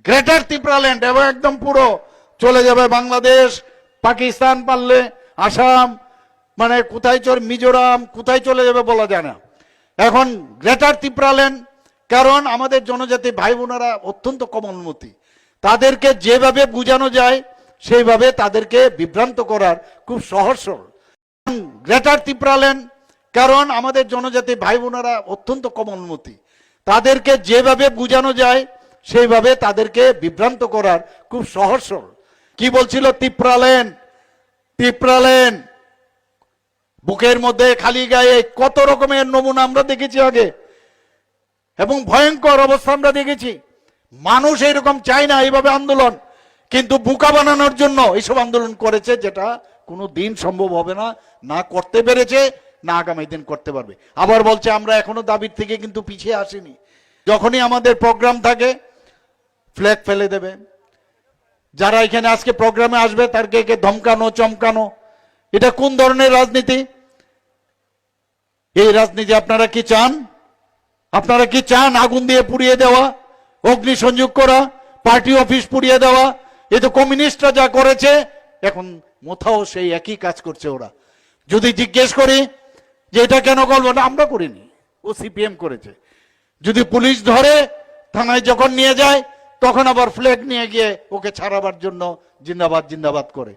Greater Tripuraland এবং একদম পুরো চলে যাবে বাংলাদেশ, পাকিস্তান, পারলে আসাম, মানে কোথায় চলে মিজোরাম, কোথায় চলে যাবে বলা যায় না। এখন গ্রেটার ত্রিপুরাল্যান্ড, কারণ আমাদের জনজাতি ভাই বোনেরা অত্যন্ত কোমলমতি, তাদেরকে যেভাবে বোঝানো যায় সেইভাবে তাদেরকে বিভ্রান্ত করার খুব সহজ সরল। গ্রেটার ত্রিপুরাল্যান্ড, কারণ আমাদের জনজাতি ভাই বোনেরা অত্যন্ত কোমলমতি, তাদেরকে যেভাবে বোঝানো যায় সেইভাবে তাদেরকে বিভ্রান্ত করার খুব সহজ সরল। কি বলছিল? ত্রিপুরাল্যান্ড, ত্রিপুরাল্যান্ড, বুকের মধ্যে খালি গায়ে কত রকমের নমুনা আমরা দেখেছি আগে, এবং ভয়ঙ্কর অবস্থা আমরা দেখেছি। মানুষ এরকম চায় না এইভাবে আন্দোলন, কিন্তু বোকা বানানোর জন্য এইসব আন্দোলন করেছে, যেটা কোনো দিন সম্ভব হবে না, না করতে পেরেছে, না আগামী দিন করতে পারবে। আবার বলছে আমরা এখনো দাবির থেকে কিন্তু পিছিয়ে আসিনি। যখনই আমাদের প্রোগ্রাম থাকে ফ্ল্যাগ ফেলে দেবে। যারা এখানে আজকে প্রোগ্রামে আসবে তাদেরকে ধমকানো চমকানো, এটা কোন ধরনের রাজনীতি? এই রাজনীতি আপনারা কি চান? আপনারা কি চান আগুন দিয়ে পুড়িয়ে দেওয়া, অগ্নিসংযোগ করা, পার্টি অফিস পুড়িয়ে দেওয়া? এ তো কমিউনিস্টরা যা করেছে, এখন কোথাও সেই একই কাজ করছে ওরা। যদি জিজ্ঞেস করি যে এটা কেন করবো না, আমরা করিনি, ও সিপিএম করেছে। যদি পুলিশ ধরে থানায় যখন নিয়ে যায়, তখন আবার ফ্ল্যাগ নিয়ে গিয়ে ওকে ছাড়াবার জন্য জিন্দাবাদ জিন্দাবাদ করে।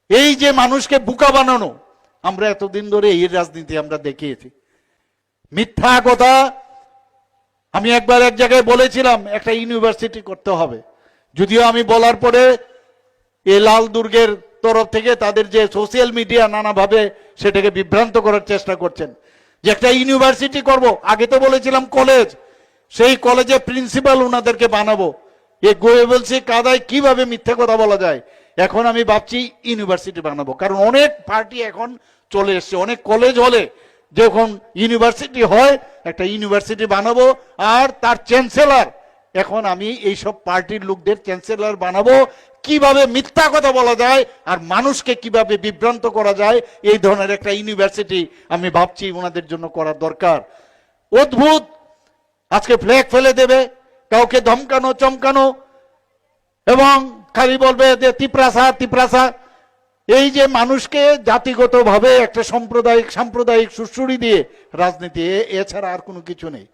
এই যে মানুষকে বোকা বানানো, আমরা এতদিন ধরে এই রাজনীতি আমরা দেখিয়েছি। মিথ্যা কথা। আমি একবার এক জায়গায় বলেছিলাম একটা ইউনিভার্সিটি করতে হবে, যদিও আমি বলার পরে এই লাল দুর্গের তরফ থেকে তাদের যে সোশ্যাল মিডিয়া নানাভাবে সেটাকে বিভ্রান্ত করার চেষ্টা করছেন যে একটা ইউনিভার্সিটি করব। আগে তো বলেছিলাম কলেজ, সেই কলেজে প্রিন্সিপাল ওনাদেরকে বানাবো। এই গোয়েবলসি কাদায় কিভাবে মিথ্যে কথা বলা যায়। এখন আমি ভাবছি ইউনিভার্সিটি বানাবো, কারণ অনেক পার্টি এখন চলে এসছে, অনেক কলেজ হলে যখন ইউনিভার্সিটি হয়, একটা ইউনিভার্সিটি বানাবো। আর তার চ্যান্সেলর, এখন আমি এইসব পার্টির লোকদের চ্যান্সেলর বানাবো। কিভাবে মিথ্যা কথা বলা যায় আর মানুষকে কিভাবে বিভ্রান্ত করা যায়, এই ধরনের একটা ইউনিভার্সিটি আমি ভাবছি ওনাদের জন্য করা দরকার। অদ্ভুত, আজকে ফ্ল্যাগ ফেলে দেবে, কাউকে ধমকানো চমকানো, এবং খালি বলবে যে তিপ্রাসা তিপ্রাসা। এই যে মানুষকে জাতিগতভাবে একটা সাম্প্রদায়িক সুড়সুড়ি দিয়ে রাজনীতি, এছাড়া আর কোনো কিছু নেই।